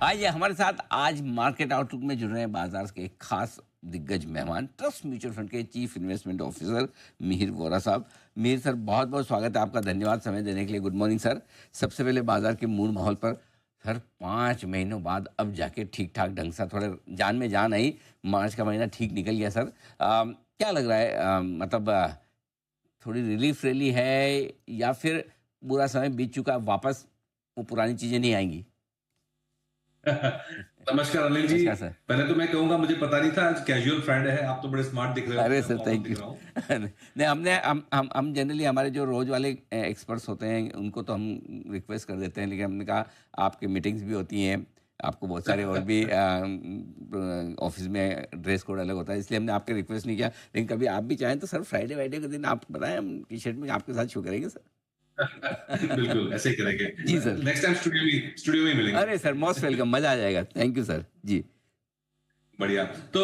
आइए हमारे साथ आज मार्केट आउटलुक में जुड़ रहे हैं बाजार के एक खास दिग्गज मेहमान ट्रस्ट म्यूचुअल फंड के chief investment officer Mihir Vora साहब। मिहिर सर, बहुत बहुत स्वागत है आपका। धन्यवाद समय देने के लिए। Good morning sir. सबसे पहले बाजार के मूल माहौल पर सर, 5 महीनों बाद अब जाके ठीक ठाक ढंग से थोड़े जान में जान आई। मार्च का महीना ठीक निकल गया सर। क्या लग रहा है, मतलब थोड़ी रिलीफ रैली है या फिर बुरा समय बीत चुका है, वापस वो पुरानी चीजें नहीं आएंगी? नमस्कार अनिल जी। नमस्कार सर। पहले तो मैं कहूंगा मुझे पता नहीं था आज कैजुअल फ्राइडे है। आप तो बड़े स्मार्ट दिख रहे हो, अरे मैं सर, फॉर्मल थैंक यू। दिख रहा हूँ। नहीं, हमने हम जनरली हमारे जो रोज वाले एक्सपर्ट्स होते हैं उनको तो हम रिक्वेस्ट कर देते हैं, लेकिन हमने कहा आपकी मीटिंग्स भी होती हैं, आपको बहुत सारे और भी ऑफिस में ड्रेस कोड अलग होता है, इसलिए हमने आपके रिक्वेस्ट नहीं किया। लेकिन कभी आप भी चाहें तो सर फ्राइडे वाइडे के दिन आप बताएं, हम टी शर्ट में आपके साथ शो करेंगे सर। बिल्कुल ऐसे ही करेंगे। जी सर। नेक्स्ट टाइम स्टूडियो में मिलेंगे। अरे सर, मोस्ट वेलकम, मजा आ जाएगा। थैंक यू सर जी। बढ़िया। तो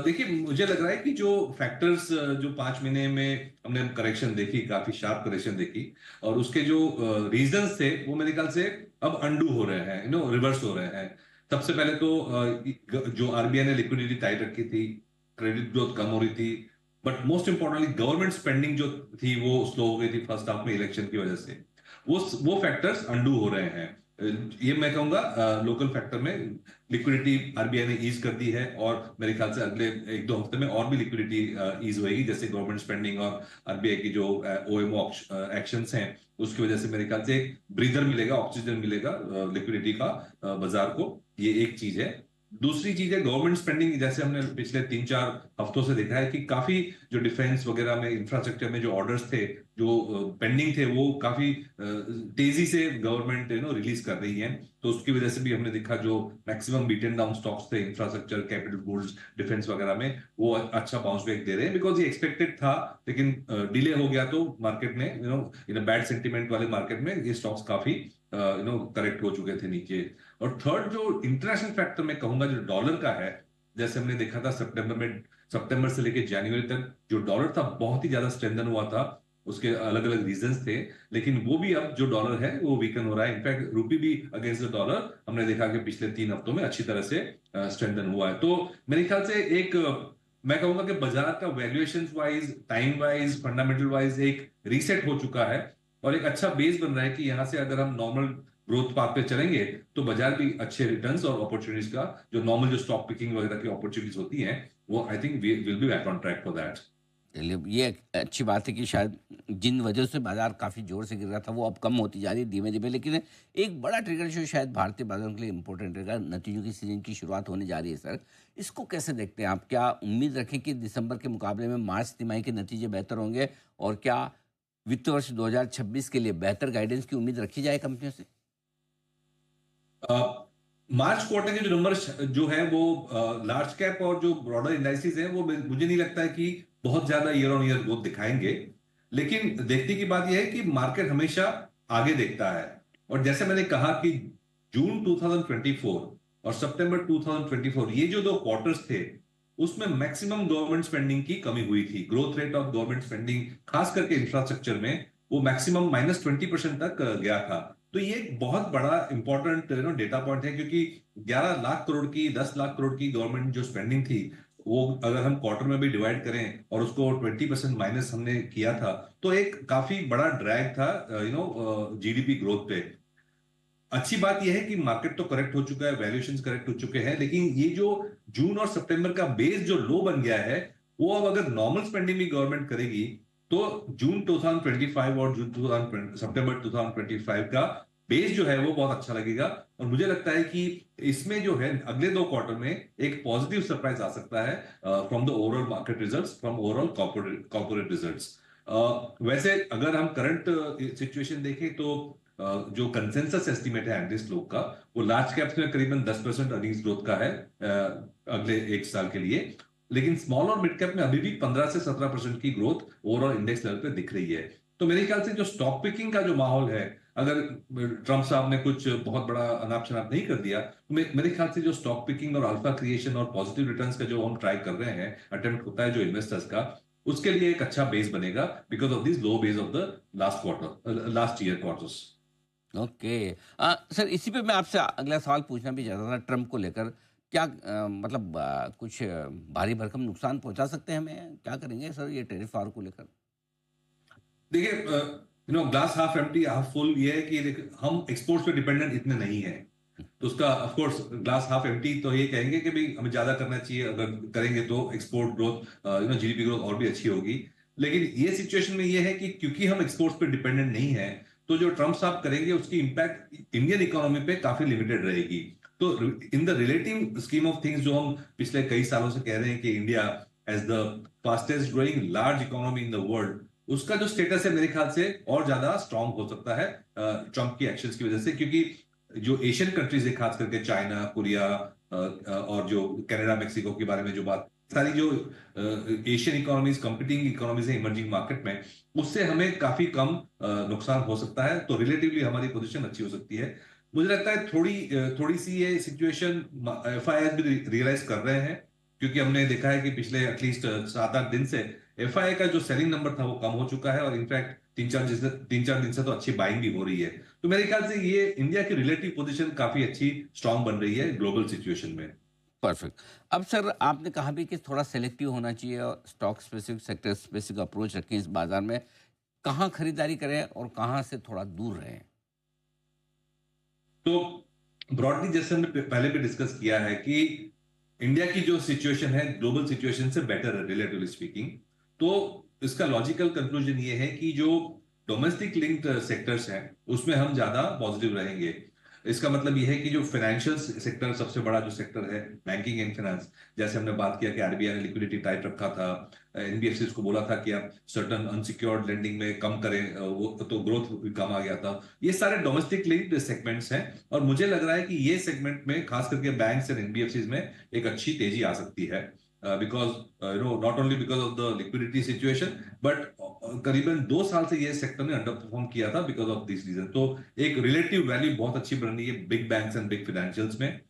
देखिए, मुझे लग रहा है कि जो फैक्टर्स जो 5 महीने में हमने करेक्शन देखी, काफी शार्प करेक्शन देखी, और उसके जो रीजंस थे वो मेरे ख्याल से अब अंडू हो रहे हैं, रिवर्स हो रहे हैं। सबसे पहले तो जो आरबीआई ने लिक्विडिटी टाइट रखी थी, क्रेडिट ग्रोथ कम हो रही थी, but most importantly government spending जो थी वो स्लो हो गई थी फर्स्ट हाफ में इलेक्शन की वजह से। वो फैक्टर्स अंडू हो रहे हैं। ये मैं कहूंगा लोकल फैक्टर में लिक्विडिटी आरबीआई ने ईज कर दी है, और मेरे ख्याल से अगले 1-2 हफ्ते में और भी लिक्विडिटी ईज होएगी, जैसे गवर्नमेंट स्पेंडिंग और आरबीआई की जो ओएमओ एक्शंस हैं उसकी वजह से मेरे ख्याल से एक ब्रीदर मिलेगा, ऑक्सीजन मिलेगा लिक्विडिटी का बाजार को। ये एक चीज है। दूसरी चीज है गवर्नमेंट स्पेंडिंग। जैसे हमने पिछले 3-4 हफ्तों से देखा है कि काफी जो डिफेंस वगैरह में, इंफ्रास्ट्रक्चर में जो ऑर्डर्स थे, जो पेंडिंग थे, वो काफी तेजी से गवर्नमेंट रिलीज कर रही है। तो उसकी वजह से भी हमने देखा जो मैक्सिमम बीटन डाउन स्टॉक्स थे इंफ्रास्ट्रक्चर, कैपिटल गुड्स, डिफेंस वगैरह में, वो अच्छा बाउंस बैक दे रहे हैं, बिकॉज ये एक्सपेक्टेड था। लेकिन डिले हो गया तो मार्केट में इन बैड सेंटीमेंट वाले मार्केट में ये स्टॉक्स काफी करेक्ट हो चुके थे नीचे। और थर्ड जो इंटरनेशनल फैक्टर मैं कहूंगा जो डॉलर का है, जैसे हमने देखा था सितंबर से लेकर जनवरी तक जो डॉलर था बहुत ही ज्यादा स्ट्रेंथन हुआ था। उसके अलग अलग रीजंस थे, लेकिन वो भी अब जो डॉलर है वो वीकन हो रहा है। इनफैक्ट रूपी भी अगेंस्ट द डॉलर हमने देखा कि पिछले 3 हफ्तों में अच्छी तरह से स्ट्रेंथन हुआ है। तो मेरे ख्याल से एक मैं कहूंगा कि बाजार का valuation wise, time wise, fundamental wise एक रीसेट हो चुका है, और एक अच्छा बेस बन रहा है कि यहां से अगर हम नॉर्मल ग्रोथ पाथ पे चलेंगे तो बाजार भी अच्छे रिटर्न्स और अपॉर्चुनिटीज का, जो नॉर्मल जो स्टॉक पिकिंग वगैरह की अपॉर्चुनिटीज होती हैं, वो I think will be back on track for that. चलिए, ये एक अच्छी बात है कि शायद जिन वजह से बाजार काफ़ी जोर से गिर रहा था वो अब कम होती जा रही है धीमे धीमे। लेकिन एक बड़ा ट्रिगर जो शायद भारतीय बाजारों के लिए इंपॉर्टेंट रहेगा, नतीजों की सीजन की शुरुआत होने जा रही है सर। इसको कैसे देखते हैं आप? क्या उम्मीद रखें कि दिसंबर के मुकाबले में मार्च तिमाही के नतीजे बेहतर होंगे? और क्या वित्त वर्ष 2026 के लिए बेहतर गाइडेंस की उम्मीद रखी जाए कंपनियों से? मार्च क्वार्टर के जो नंबर जो है वो लार्ज कैप और जो ब्रॉडर इंडाइसिस हैं वो मुझे नहीं लगता है कि बहुत ज्यादा ईयर ऑन ईयर ग्रोथ दिखाएंगे। लेकिन देखने की बात यह है कि मार्केट हमेशा आगे देखता है, और जैसे मैंने कहा कि जून 2024 और सितंबर 2024 ये जो 2 क्वार्टर्स थे उसमें मैक्सिमम गवर्नमेंट स्पेंडिंग की कमी हुई थी। Growth rate of government spending खास करके इंफ्रास्ट्रक्चर में वो मैक्सिमम -20% तक गया था। तो ये एक बहुत बड़ा इंपॉर्टेंट डेटा पॉइंट है, क्योंकि 11 लाख करोड़ की, 10 लाख करोड़ की गवर्नमेंट जो स्पेंडिंग थी, वो अगर हम क्वार्टर में भी डिवाइड करें और उसको 20% माइनस हमने किया था, तो एक काफी बड़ा ड्रैग था जीडीपी ग्रोथ पे। अच्छी बात यह है कि मार्केट तो करेक्ट हो चुका है, वैल्यूएशंस करेक्ट हो चुके हैं, लेकिन ये जो जून और सितंबर का बेस जो लो बन गया है, वो अब अगर नॉर्मल स्पेंडिंग भी गवर्नमेंट करेगी तो जून 2025 और जून 2020 सितंबर 2025 का बेस जो है वो बहुत अच्छा लगेगा। और मुझे लगता है कि इसमें जो है अगले 2 क्वार्टर में एक पॉजिटिव सरप्राइज आ सकता है from the overall market results, from overall corporate results. वैसे अगर हम करंट सिचुएशन देखें तो जो कंसेंसस एस्टिमेट है एनालिस्ट लोग का, वो लार्ज कैप्स में करीबन 10% अर्निंग्स ग्रोथ का है अगले 1 साल के लिए। लेकिन स्मॉल और मिड कैप में अभी भी 15 से 17% की ग्रोथ ओवरऑल इंडेक्स लेवल पे दिख रही है। तो मेरे ख्याल से जो स्टॉक पिकिंग का जो माहौल है, अगर ट्रम्प साहब ने कुछ बहुत बड़ा अनाप शनाप नहीं कर दिया, तो मेरे ख्याल से जो स्टॉक पिकिंग और अल्फा क्रिएशन और पॉजिटिव रिटर्न्स का जो हम ट्राई कर रहे हैं, अटेम्प्ट होता है जो इन्वेस्टर्स का, उसके लिए एक अच्छा बेस बनेगा because of this low base of the last year quarters. Okay. Sir इसी पे मैं आपसे अगला सवाल पूछना भी चाहता था ट्रम्प को लेकर। क्या मतलब कुछ भारी भरकम नुकसान पहुँचा सकते हैं हमें? क्या करेंगे सर ये टैरिफ वार को लेकर? देखिए, glass half empty half full ये है कि हम एक्सपोर्ट्स पे डिपेंडेंट इतने नहीं है। तो उसका of course glass half empty तो ये कहेंगे कि भाई हमें ज्यादा करना चाहिए, अगर करेंगे तो एक्सपोर्ट ग्रोथ, जीडीपी ग्रोथ और भी अच्छी होगी। लेकिन ये सिचुएशन में ये है कि क्योंकि हम एक्सपोर्ट्स पे डिपेंडेंट नहीं है, तो जो ट्रम्प साहब करेंगे उसकी इम्पैक्ट इंडियन इकोनॉमी पे काफी लिमिटेड रहेगी। तो in the relative scheme of things, जो हम पिछले कई सालों से कह रहे हैं कि India as the fastest growing large economy in the world, उसका जो स्टेटस है मेरे ख्याल से और ज्यादा स्ट्रांग हो सकता है ट्रम्प की एक्शंस की वजह से। क्योंकि जो एशियन कंट्रीज है, खास करके चाइना, कोरिया और जो कनाडा, मेक्सिको के बारे में जो बात, सारी जो एशियन इकोनॉमीज, कंपीटिंग इकोनॉमीज है इमर्जिंग मार्केट में, उससे हमें काफी कम नुकसान हो सकता है। तो रिलेटिवली हमारी पोजीशन अच्छी हो सकती है। मुझे लगता है थोड़ी सी ये सिचुएशन एफआईआई भी रियलाइज कर रहे हैं, क्योंकि हमने देखा है कि पिछले एटलीस्ट 7-8 दिन से एफआईआई का जो सेलिंग नंबर था वो कम हो चुका है, और इनफैक्ट 3-4 दिन से तो अच्छी बाइंग भी हो रही है। तो मेरे ख्याल से ये इंडिया की रिलेटिव पोजीशन काफी अच्छी स्ट्रांग बन रही है ग्लोबल सिचुएशन में। परफेक्ट। अब सर आपने कहा भी कि थोड़ा सेलेक्टिव होना चाहिए और stock specific, sector specific approach रखें इस बाज़ार में। कहाँ खरीदारी करें और कहाँ से थोड़ा दूर रहें? तो ब्रॉडली जैसे हमने पहले भी डिस्कस किया है कि इंडिया की जो सिचुएशन है ग्लोबल सिचुएशन से बेटर है रिलेटिवली स्पीकिंग। तो इसका लॉजिकल कंक्लूजन ये है कि जो डोमेस्टिक लिंक्ड सेक्टर्स हैं उसमें हम ज्यादा पॉजिटिव रहेंगे। इसका मतलब ये है कि जो फाइनेंशियल सेक्टर, सबसे बड़ा जो सेक्टर है बैंकिंग एंड फाइनेंस, जैसे हमने बात किया कि आरबीआई ने लिक्विडिटी टाइट रखा था, एनबीएफसी को बोला था कि आप सर्टन अनसिक्योर्ड लेंडिंग में कम करें, वो तो ग्रोथ भी कम आ गया था। ये सारे डोमेस्टिक लिंक्ड सेगमेंट्स हैं, और मुझे लग रहा है कि ये सेगमेंट में खास करके बैंक्स एंड एनबीएफसी में एक अच्छी तेजी आ सकती है, because not only because of the liquidity situation, but करीबन 2 साल से ये सेक्टर ने अंडर परफॉर्म किया था बिकॉज ऑफ दिस रीजन। तो एक रिलेटिव वैल्यू बहुत अच्छी बन रही है big banks and big financials में।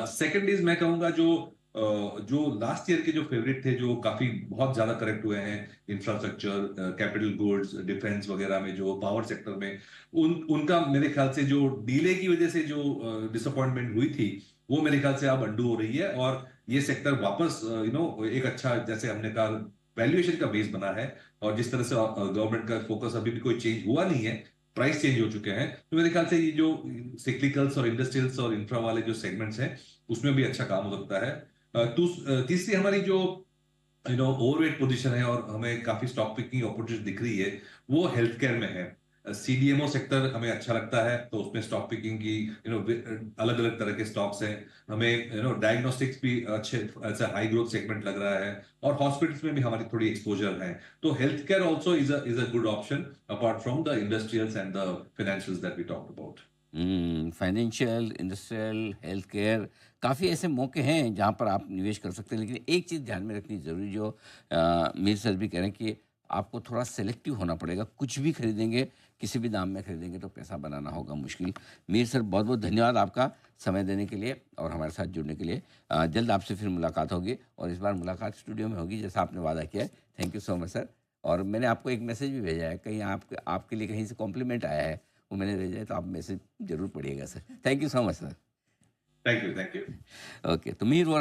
सेकंड इज, मैं कहूंगा जो लास्ट ईयर के जो फेवरेट थे, जो काफी बहुत ज्यादा करेक्ट हुए हैं, इंफ्रास्ट्रक्चर, कैपिटल गुड्स, डिफेंस वगैरह में, जो पावर सेक्टर में, उनका मेरे ख्याल से जो डीले की वजह से जो डिसअपॉइंटमेंट हुई थी, वो मेरे ख्याल से अब अंडू हो रही है, और ये सेक्टर वापस एक अच्छा, जैसे हमने कहा, वैल्यूएशन का बेस बना है। और जिस तरह से गवर्नमेंट का फोकस, अभी भी कोई चेंज हुआ नहीं है, प्राइस चेंज हो चुके हैं, तो मेरे ख्याल से ये जो सिक्लिकल्स और इंडस्ट्रियल्स और इंफ्रा वाले जो सेगमेंट्स हैं उसमें भी अच्छा काम हो सकता है। तीसरी हमारी जो ओवरवेट पोजीशन है और हमें काफी स्टॉक पिकिंग अपॉर्चुनिटी दिख रही है, वो हेल्थ केयर में है। सीडीएमओ सेक्टर हमें अच्छा लगता है, तो उसमें स्टॉक पिकिंग की अलग अलग तरह के स्टॉक्स हैं। हमें डायग्नोस्टिक्स भी अच्छे, ऐसा हाई ग्रोथ सेगमेंट लग रहा है, और हॉस्पिटल्स में भी हमारी थोड़ी एक्सपोजर है। तो health care also is a good option, apart from the industrials and the financials that we talked about. Financial, industrial, health care, काफ़ी ऐसे मौके हैं जहाँ पर आप निवेश कर सकते हैं। लेकिन एक चीज़ ध्यान में रखनी ज़रूरी, जो मीर सर भी कह रहे हैं कि आपको थोड़ा सेलेक्टिव होना पड़ेगा। कुछ भी खरीदेंगे, किसी भी दाम में खरीदेंगे तो पैसा बनाना होगा मुश्किल। मीर सर बहुत-बहुत धन्यवाद आपका समय देने के लिए और हमारे साथ जुड़ने के लिए। जल्द आपसे फिर मुलाकात होगी और इस बार मुलाकात स्टूडियो में होगी जैसा आपने वादा किया है। Thank you so much sir. और मैंने आपको एक मैसेज भी भेजा है, कहीं आपके आपके लिए कहीं से कॉम्प्लीमेंट आया है, वो मैंने भेजा है, तो आप मैसेज ज़रूर पढ़िएगा sir. Thank you so much sir. Thank you, thank you. Okay, तो मीर वोरा